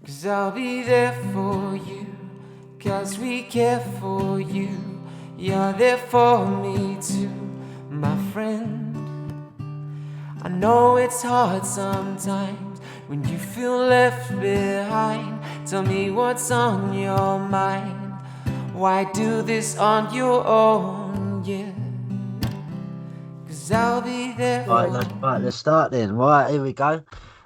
'Cause I'll be there for you, 'cause we care for you. You're there for me too, my friend. I know it's hard sometimes when you feel left behind. Tell me what's on your mind. Why do this on your own? Yeah, 'cause I'll be there Right, for let's start then. Right, here we go.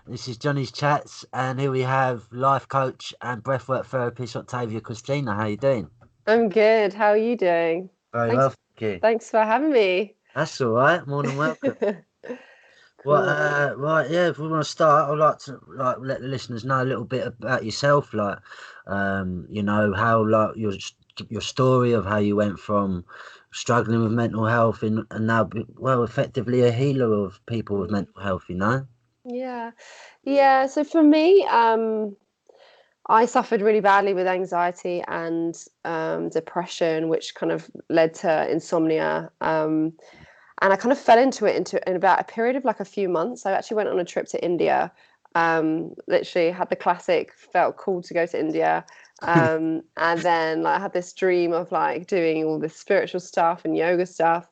This is Johnny's Chats, and here we have life coach and breathwork therapist Octavia Christina. How you doing? I'm good. How are you doing? Very well, Thanks, thank you. thanks for having me. That's all right. More than welcome. Well, Cool. right, yeah. If we want to start, I'd like to let the listeners know a little bit about yourself, how your story of how you went from struggling with mental health and now effectively a healer of people with Mm. mental health. You know. Yeah. Yeah. So for me, I suffered really badly with anxiety and depression, which kind of led to insomnia. And I kind of fell into it in about a period of like a few months. I actually went on a trip to India. Literally had the classic, felt cool to go to India. And then like, I had this dream of like doing all this spiritual stuff and yoga stuff.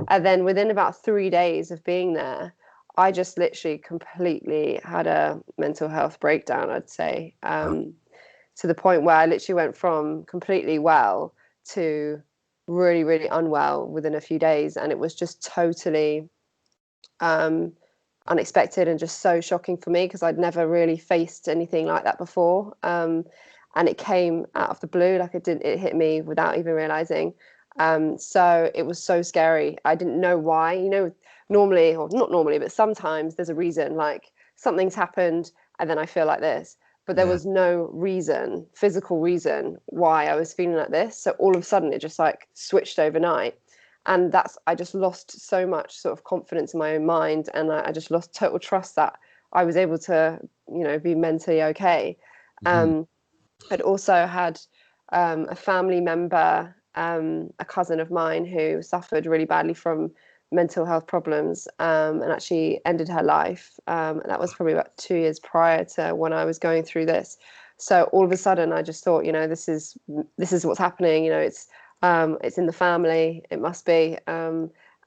And then within about 3 days of being there, I just literally completely had a mental health breakdown, I'd say, to the point where I literally went from completely well to really, really unwell within a few days. And it was just totally um, unexpected and just so shocking for me because I'd never really faced anything like that before. And it came out of the blue, like it hit me without even realizing. So it was so scary. I didn't know why. Normally, or not normally, but sometimes there's a reason, like something's happened and then I feel like this. But there Yeah. was no reason, physical reason, why I was feeling like this. So all of a sudden, it just like switched overnight, and I just lost so much sort of confidence in my own mind, and I just lost total trust that I was able to be mentally okay. Hmm. um I'd also had a family member, a cousin of mine who suffered really badly from mental health problems, and actually ended her life. And that was probably about 2 years prior to when I was going through this. So all of a sudden, I just thought, this is what's happening. It's in the family. It must be.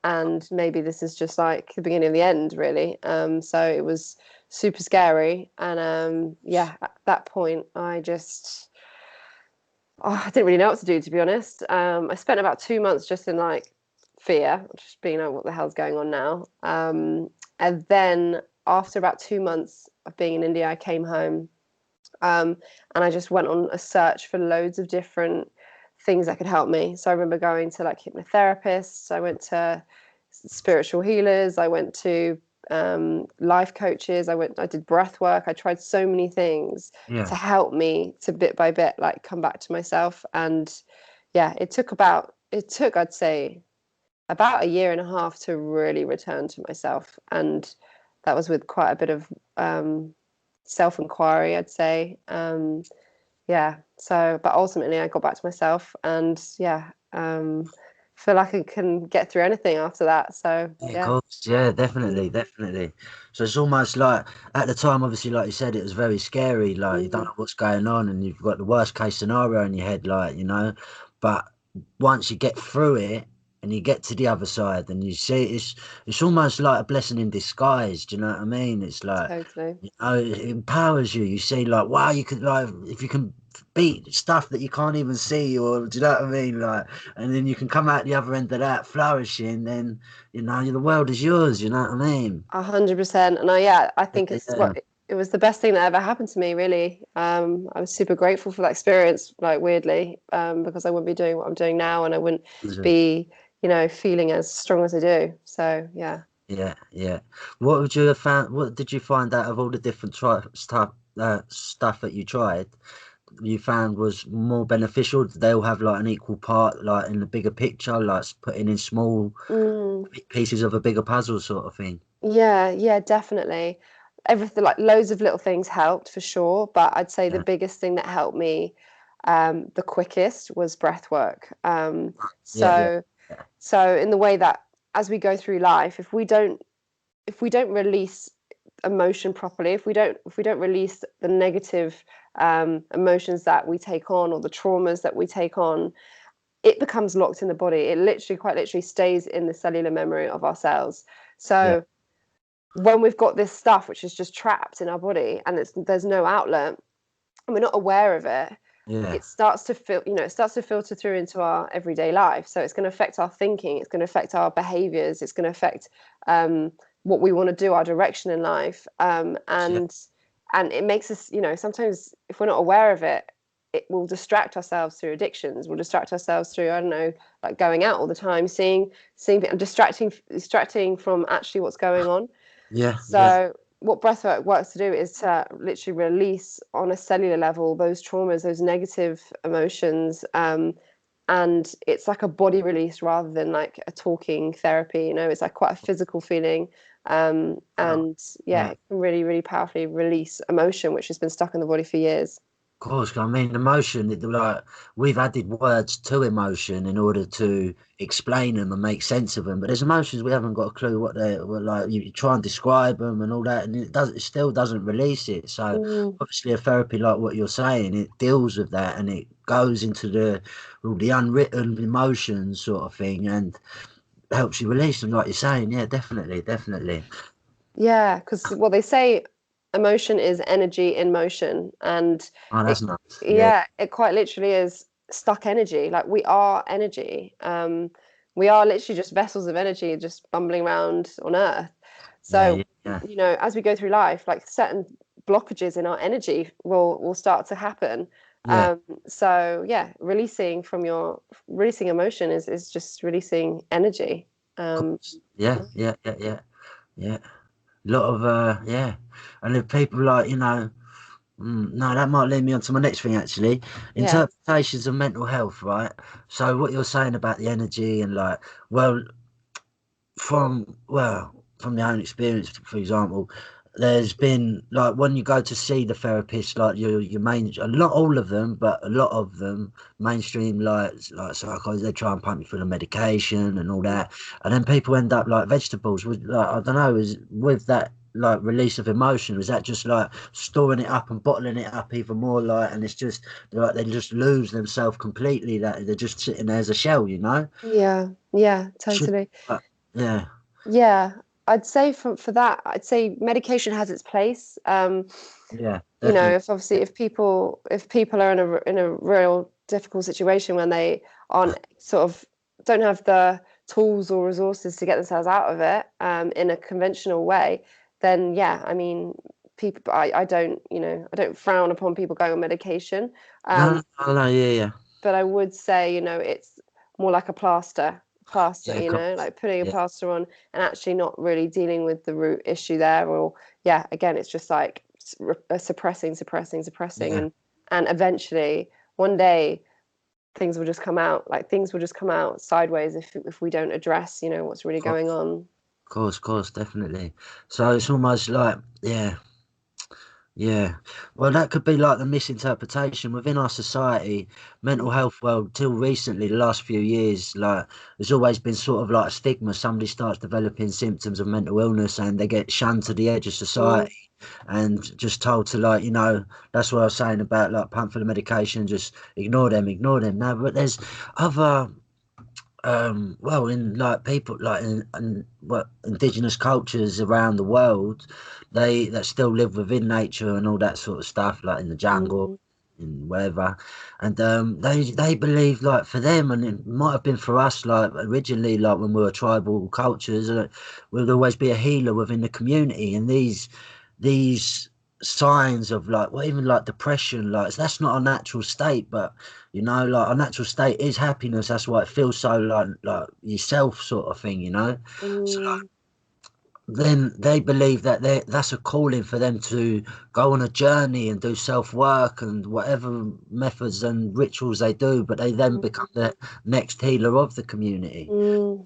And maybe this is just like the beginning of the end, really. So it was super scary. And yeah, at that point, I didn't really know what to do, to be honest. I spent about 2 months just in like fear, just being like, what the hell's going on now? And then after about 2 months of being in India, I came home, and I just went on a search for loads of different things that could help me. So I remember going to like hypnotherapists, I went to spiritual healers, I went to life coaches, I did breath work. I tried so many things Yeah. to help me to bit by bit like come back to myself. And yeah, it took I'd say about a year and a half to really return to myself. And that was with quite a bit of self inquiry, I'd say. Yeah. So, but ultimately, I got back to myself, and yeah, feel like I can get through anything after that. So, Yeah, of yeah. course. Yeah, definitely, Mm, definitely. So it's almost like at the time, obviously, like you said, it was very scary. Like you don't mm, know what's going on, and you've got the worst case scenario in your head, But once you get through it and you get to the other side, and you see it's almost like a blessing in disguise. Do you know what I mean? It's like totally. it empowers you. You see, like, wow, you could like if you can beat stuff that you can't even see, or do you know what I mean? Like, and then you can come out the other end of that flourishing. Then the world is yours. You know what I mean? 100%. And I think Yeah, it was the best thing that ever happened to me, really. I was super grateful for that experience, like weirdly, because I wouldn't be doing what I'm doing now, and I wouldn't yeah, be, feeling as strong as I do. So, yeah. yeah, yeah. What would you have found? What did you find out of all the different stuff that you tried? You found was more beneficial? Did they all have like an equal part, like in the bigger picture, like putting in small Mm. pieces of a bigger puzzle, sort of thing? Yeah, yeah, definitely. Everything, like loads of little things helped for sure, but I'd say the Yeah, biggest thing that helped me the quickest was breath work. yeah, yeah, So yeah, so in the way that as we go through life, if we don't release emotion properly, if we don't release the negative emotions that we take on, or the traumas that we take on, it becomes locked in the body. It literally, quite literally, stays in the cellular memory of our cells. So when we've got this stuff which is just trapped in our body, and there's no outlet, and we're not aware of it, it starts to filter through into our everyday life. So it's going to affect our thinking, it's going to affect our behaviors, it's going to affect what we want to do, our direction in life, and it makes us, sometimes if we're not aware of it, it will distract ourselves through addictions. We'll distract ourselves through, I don't know, like going out all the time, seeing and distracting from actually what's going on. So what breathwork works to do is to literally release on a cellular level those traumas, those negative emotions, and it's like a body release rather than like a talking therapy. It's like quite a physical feeling, and it can really, really powerfully release emotion which has been stuck in the body for years. Of course, I mean, emotion, like, we've added words to emotion in order to explain them and make sense of them. But there's emotions we haven't got a clue what they're like. You try and describe them and all that, and it still doesn't release it. So obviously, a therapy like what you're saying, it deals with that, and it goes into all the unwritten emotions sort of thing, and helps you release them, like you're saying. Yeah, definitely. Yeah, because what they say, emotion is energy in motion, and that's nice. It quite literally is stuck energy. Like, we are energy. We are literally just vessels of energy, just bumbling around on Earth. So as we go through life, like, certain blockages in our energy will start to happen. Releasing emotion is just releasing energy. Lot of and if people like, no, that might lead me on to my next thing, actually. Interpretations of mental health, right? So what you're saying about the energy, and like, from my own experience, for example, there's been, like, when you go to see the therapist, like, your main, not all of them, but a lot of them, mainstream, like psychologists, they try and pump you full of medication and all that, and then people end up like vegetables. With, like, I don't know, is with that, like, release of emotion, is that just like storing it up and bottling it up even more, like, and it's just like they just lose themselves completely, that they're just sitting there as a shell, Totally. Yeah. I'd say for that, I'd say medication has its place. If people are in a real difficult situation, when they aren't, sort of, don't have the tools or resources to get themselves out of it in a conventional way, then I mean, people, I don't frown upon people going on medication. No, But I would say, it's more like a plaster, like putting a plaster on and actually not really dealing with the root issue there. Or again, it's just like suppressing, and eventually one day things will just come out. Like, things will just come out sideways if we don't address what's really going on. Of course, definitely. So it's almost like, well, that could be like the misinterpretation within our society. Mental health, well, till recently, the last few years, like, there's always been sort of like a stigma. Somebody starts developing symptoms of mental illness and they get shunned to the edge of society and just told to, like, that's what I was saying about, like, pump for the medication, just ignore them. No, but there's other, in, like, people, like, in indigenous cultures around the world, that still live within nature and all that sort of stuff, like in the jungle, in wherever, and they believe, like, for them, and it might have been for us, like, originally, like, when we were tribal cultures, would always be a healer within the community, and these signs of, like, even like depression, like, that's not a natural state, but like, our natural state is happiness. That's why it feels so like yourself sort of thing, So, like, then they believe that that's a calling for them to go on a journey and do self-work and whatever methods and rituals they do, but they then become the next healer of the community.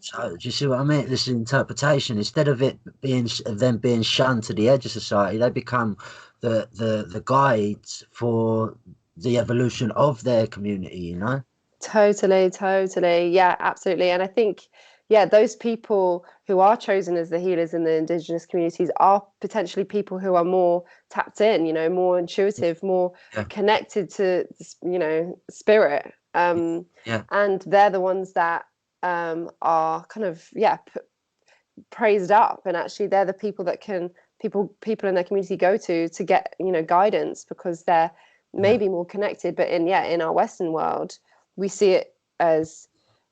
So do you see what I mean? This is interpretation. Instead of them being shunned to the edge of society, they become the guides for the evolution of their community, Totally. Yeah, absolutely. And I think, yeah, those people who are chosen as the healers in the indigenous communities are potentially people who are more tapped in, you know, more intuitive, more yeah, connected to, you know, spirit. yeah, And they're the ones that are kind of, yeah, praised up, and actually they're the people that can people in their community go to get, you know, guidance, because they're yeah, maybe more connected. But in our Western world, we see it as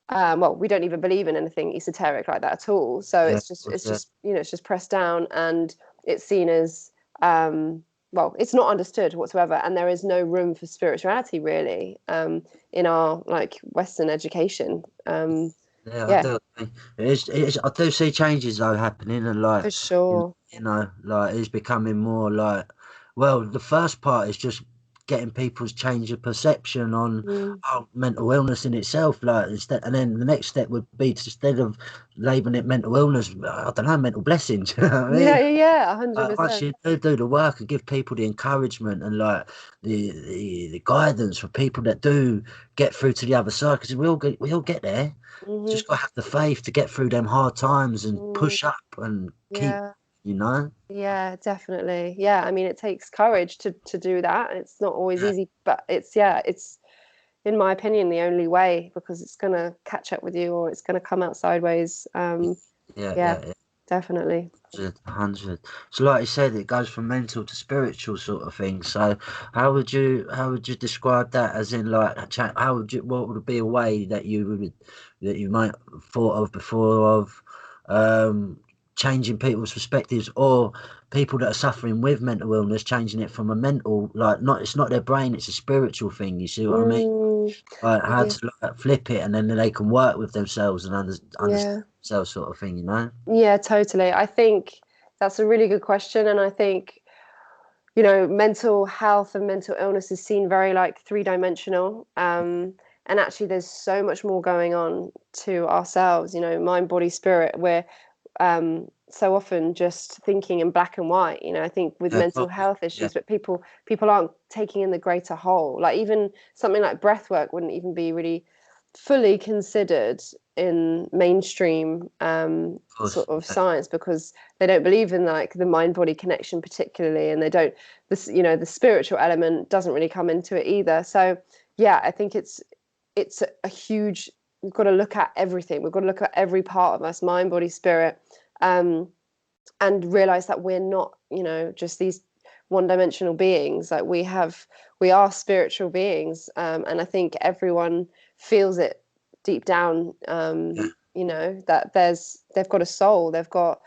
well, we don't even believe in anything esoteric like that at all. So yeah, it's yeah, just, you know, it's just pressed down, and it's seen as well, it's not understood whatsoever, and there is no room for spirituality really in our like Western education. yeah. I Yeah, do. It is. I do see changes though happening, and like for sure. like it's becoming more like. Well, the first part is just getting people's change of perception on Mm. mental illness in itself. Like instead, and then the next step would be to, instead of labeling it mental illness, I don't know, mental blessings. You know what I Yeah, mean? yeah, yeah, hundred Once percent. you do the work and give people the encouragement and like the guidance for people that do get through to the other side, because we all get there. Hmm. Just gotta have the faith to get through them hard times and Mm, push up and keep, yeah, you know. yeah, definitely. Yeah, I mean, it takes courage to do that. It's not always Yeah, easy, but it's, yeah, it's, in my opinion, the only way, because it's gonna catch up with you, or it's gonna come out sideways. yeah, Yeah, yeah, definitely. 100. So, like you said, it goes from mental to spiritual sort of thing. So, how would you describe that? As in, like, how would you? What would be a way that you might have thought of before of um, changing people's perspectives, or people that are suffering with mental illness, changing it from a mental, like, not it's not their brain, it's a spiritual thing. You see what I mean? Mm, Like how yeah, to like, flip it, and then they can work with themselves and understand yeah. themselves, sort of thing. You know? Yeah, totally. I think that's a really good question. And I think, you know, mental health and mental illness is seen very like three-dimensional. And actually, there's so much more going on to ourselves, you know, mind, body, spirit. We're so often just thinking in black and white, you know, I think with Yeah, mental cool. health Yeah, issues, but people aren't taking in the greater whole. Like even something like breath work wouldn't even be really fully considered in mainstream of course. sort of Yeah, science, because they don't believe in like the mind body connection particularly, and they don't, this, you know, the spiritual element doesn't really come into it either. So yeah, I think it's a huge, we've got to look at everything, we've got to look at every part of us, mind, body, spirit, um and realize that we're not, you know, just these one-dimensional beings. Like we are spiritual beings, and I think everyone feels it deep down. yeah, You know, that they've got a soul, they've yeah, got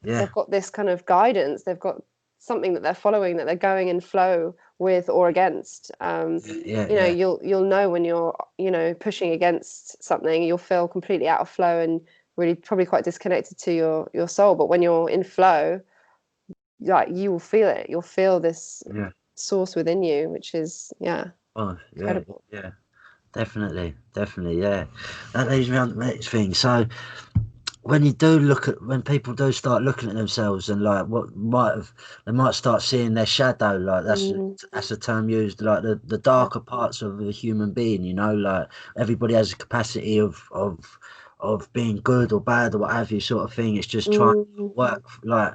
yeah, they've got this kind of guidance, they've got something that they're following, that they're going in flow with or against. yeah, You know, yeah, you'll know when you're, you know, pushing against something, you'll feel completely out of flow and really probably quite disconnected to your soul. But when you're in flow, like you will feel it, you'll feel this yeah. source within you, which is, yeah, Oh, yeah, incredible. yeah. Definitely, definitely, yeah. That leads me on to the next thing. So, when people do start looking at themselves and like they might start seeing their shadow, like Mm, that's a term used, like the darker parts of a human being, you know, like everybody has a capacity of being good or bad or what have you, sort of thing. It's just trying to mm, work, like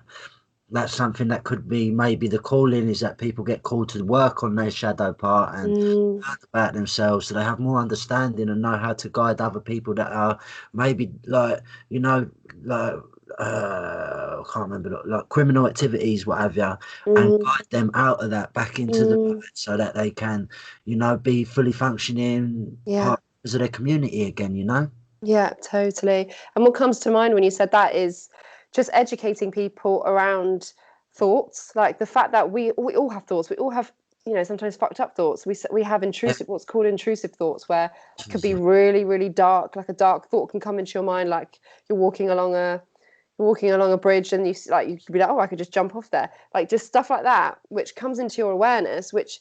that's something that could be maybe the calling, is that people get called to work on their shadow part and mm, learn about themselves, so they have more understanding and know how to guide other people that are maybe like, you know, like I can't remember, like criminal activities, what have you, and mm, guide them out of that back into the mm. light so that they can, you know, be fully functioning Yeah, part of their community again, you know. yeah, totally. And what comes to mind when you said that is just educating people around thoughts, like the fact that we all have thoughts, we all have, you know, sometimes fucked up thoughts. We have Yeah, intrusive, what's called intrusive thoughts, where it could be really, really dark. Like a dark thought can come into your mind, like you're walking along a bridge, and like you could be like, oh, I could just jump off there, like just stuff like that, which comes into your awareness, which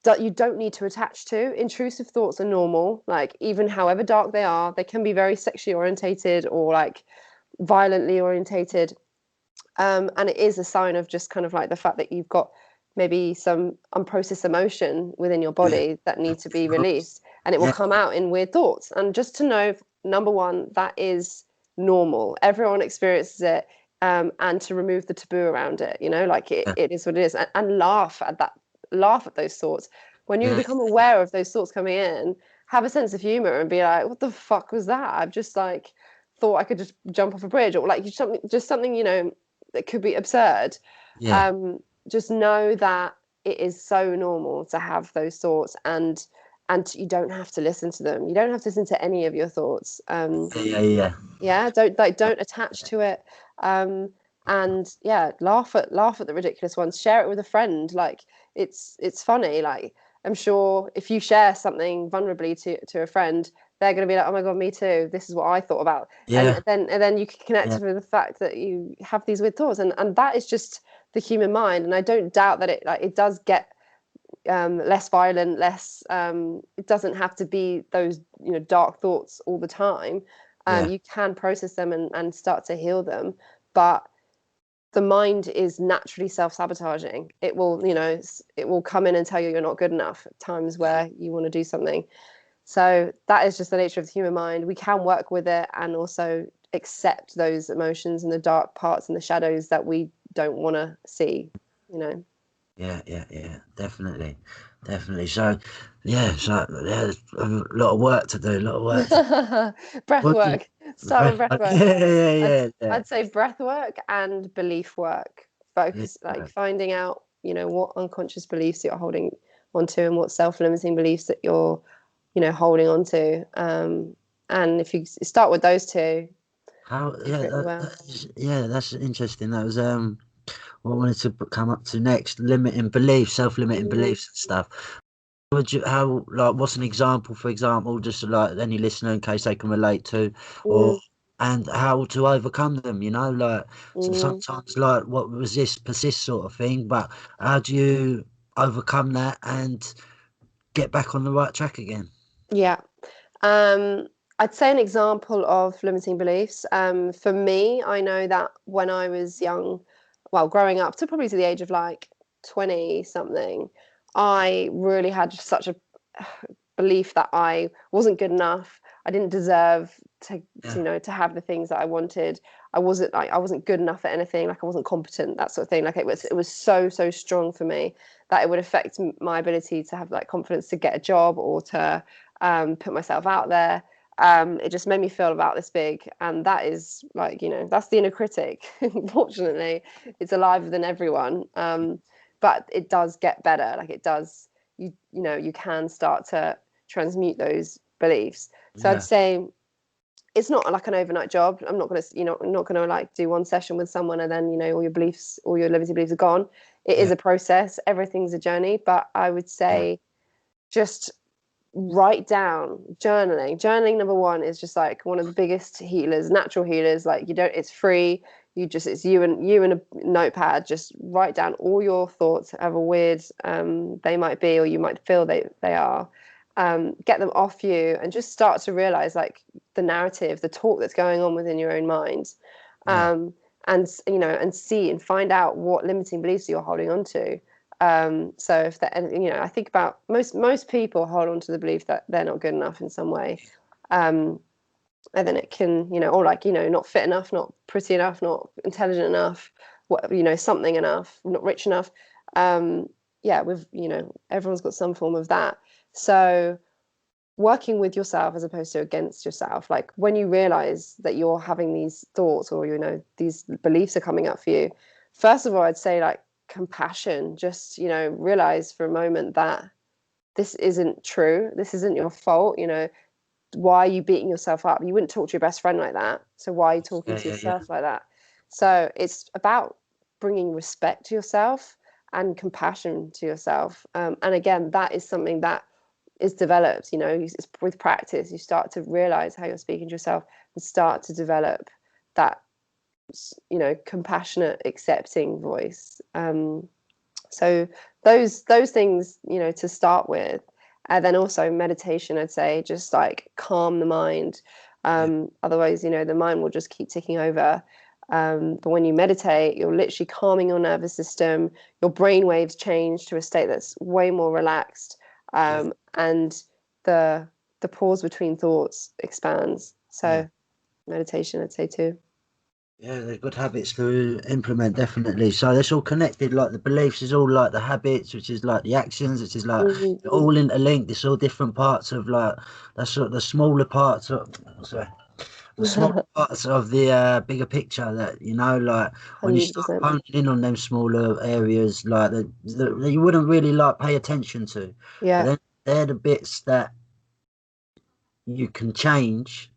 that you don't need to attach to. Intrusive thoughts are normal, like even however dark they can be very sexually orientated or like violently orientated. And it is a sign of just kind of like the fact that you've got maybe some unprocessed emotion within your yeah, body that yeah, need to be released, and it will yeah, come out in weird thoughts. And just to know number one, that is normal. Everyone experiences it. And to remove the taboo around it, like it is what it is, and laugh at those thoughts. When you become aware of those thoughts coming in, have a sense of humor and be like, what the fuck was that? I've just like thought I could just jump off a bridge, or like something that could be absurd. Yeah. Just know that it is so normal to have those thoughts, and you don't have to listen to them. You don't have to listen to any of your thoughts. Yeah. Don't attach to it. And yeah, laugh at the ridiculous ones. Share it with a friend. Like it's funny. Like I'm sure if you share something vulnerably to a friend, they're going to be like, oh my god, me too. This is what I thought about. Yeah. And then you can connect Yeah. with the fact that you have these weird thoughts, and that is just the human mind. And I don't doubt that it does get less violent, less. It doesn't have to be those dark thoughts all the time. Yeah. You can process them and start to heal them, but the mind is naturally self-sabotaging. It will come in and tell you you're not good enough at times where you want to do something. So that is just the nature of the human mind. We can work with it and also accept those emotions and the dark parts and the shadows that we don't want to see. Yeah, definitely. So, there's a lot of work to do, Breath What do you, work. Start with breath work. yeah. I'd say breath work and belief work. Focus, like finding out, what unconscious beliefs you're holding onto and what self-limiting beliefs that you're, holding onto. And if you start with those two, How, do pretty well. that's interesting. That was what I wanted to come up to next. Limiting beliefs, self-limiting beliefs and stuff. What's an example, for example, just like any listener in case they can relate to, or Mm, and how to overcome them, so mm, sometimes like what persist sort of thing, but how do you overcome that and get back on the right track again? yeah. I'd say an example of limiting beliefs. For me, I know that when I was young, well, growing up to probably to the age of like 20 something, I really had such a belief that I wasn't good enough. I didn't deserve Yeah, to have the things that I wanted. I wasn't good enough at anything. Like I wasn't competent, that sort of thing. Like it was so strong for me that it would affect my ability to have like confidence to get a job or to put myself out there. It just made me feel about this big, and that is like that's the inner critic. Unfortunately, it's alive within everyone, but it does get better. Like it does, you can start to transmute those beliefs. So I'd yeah, say it's not like an overnight job. I'm not gonna like do one session with someone and then all your beliefs, all your limiting beliefs are gone. It is yeah, a process. Everything's a journey, but I would yeah, say just write down. Journaling number one is just like one of the biggest healers, natural healers. Like it's free. It's you and a notepad. Just write down all your thoughts, however weird they might be, or you might feel they are. Get them off you and just start to realize like the narrative, the talk that's going on within your own mind. yeah, And and see and find out what limiting beliefs you're holding on to. So if that, and I think about most people hold on to the belief that they're not good enough in some way, and then it can, or like not fit enough, not pretty enough, not intelligent enough, something enough, not rich enough. Yeah, with everyone's got some form of that. So working with yourself as opposed to against yourself, like when you realize that you're having these thoughts or these beliefs are coming up for you, first of all I'd say like compassion. Just realize for a moment that this isn't true, this isn't your fault. Why are you beating yourself up? You wouldn't talk to your best friend like that, so why are you talking to yeah, yourself like that? So it's about bringing respect to yourself and compassion to yourself, and again, that is something that is developed. It's with practice you start to realize how you're speaking to yourself and start to develop that compassionate, accepting voice. So those things, to start with, and then also meditation. I'd say just like calm the mind. yeah, Otherwise, the mind will just keep ticking over. But when you meditate, you're literally calming your nervous system. Your brain waves change to a state that's way more relaxed, yeah, and the pause between thoughts expands. So meditation, I'd say too. Yeah, they're good habits to implement, definitely. So it's all connected, like the beliefs is all like the habits, which is like the actions, which is like Mm-hmm. all interlinked. It's all different parts of like that's sort of the smaller parts of sorry, the smaller parts of the bigger picture that like when you start 100%. honing in on them smaller areas like that you wouldn't really like pay attention to, but Yeah. then they're the bits that you can change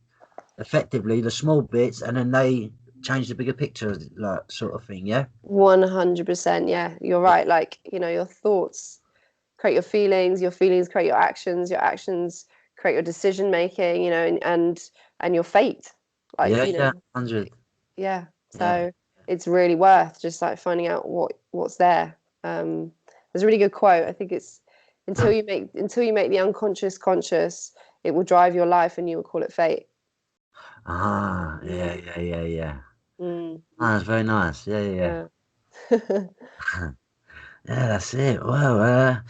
effectively, the small bits, and then they change the bigger picture, like sort of thing. Yeah. 100%. Yeah, you're right. Like, your thoughts create your feelings create your actions create your decision making, and your fate. Like, Yeah. Yeah. 100. yeah. Yeah. So it's really worth just like finding out what's there. There's a really good quote. I think it's until you make the unconscious conscious, it will drive your life, and you will call it fate. Ah. Yeah. Mm, Yeah. Yeah. Yeah. mm, Ah, that's very nice. Yeah. Yeah. yeah. Yeah. Yeah. That's it. Well. Well,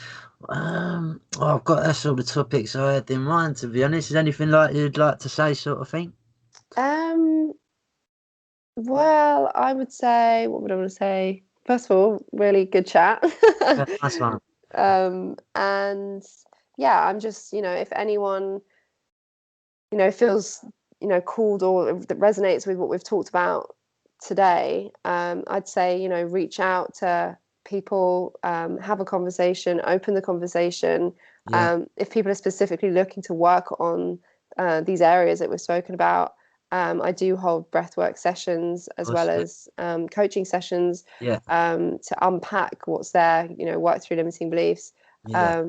I've got that's all the topics I had in mind. To be honest, is anything like you'd like to say, sort of thing? um Well, I would say, what would I want to say? First of all, really good chat. Yeah, nice one. And yeah, I'm just, if anyone, feels, called or that resonates with what we've talked about today, I'd say, reach out to people, have a conversation, open the conversation. Yeah. If people are specifically looking to work on these areas that we've spoken about, I do hold breathwork sessions as well Awesome. as coaching sessions Yeah. to unpack what's there, work through limiting beliefs, Yeah.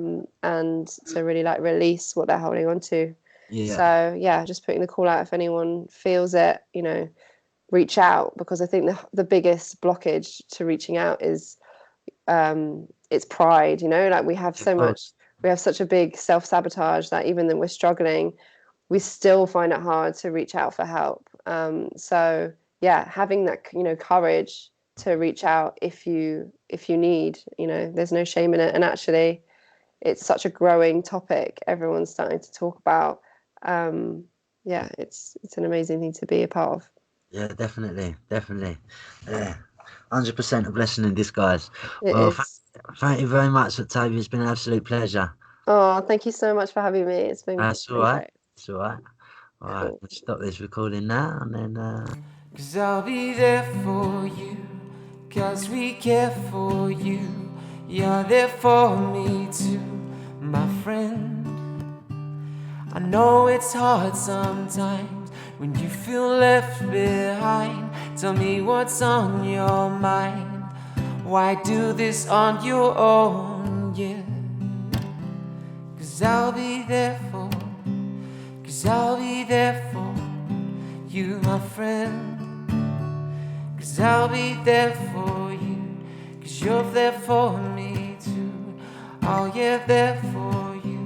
and to really like release what they're holding on to. Yeah. So yeah, just putting the call out if anyone feels it, reach out, because I think the biggest blockage to reaching out is it's pride. Like we have Of course. such a big self-sabotage that even though we're struggling, we still find it hard to reach out for help. So yeah, having that courage to reach out if you need, there's no shame in it. And actually, it's such a growing topic. Everyone's starting to talk about. Yeah, it's an amazing thing to be a part of. Yeah, definitely, definitely. Yeah, 100% a blessing in disguise. It Well, is. thank you very much, Octavia. It's been an absolute pleasure. Oh, thank you so much for having me. It's That's all been right. great. It's all right. All right, Cool. let's stop this recording now and then. 'Cause I'll be there for you, 'cause we care for you. You're there for me too, my friend. I know it's hard sometimes when you feel left behind. Tell me what's on your mind. Why do this on your own? Yeah. 'Cause I'll be there for, 'cause I'll be there for you, my friend. 'Cause I'll be there for you, 'cause you're there for me too. Oh yeah, there for you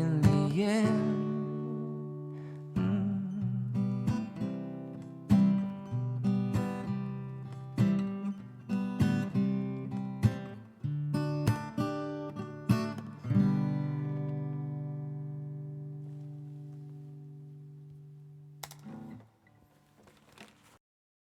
in the end.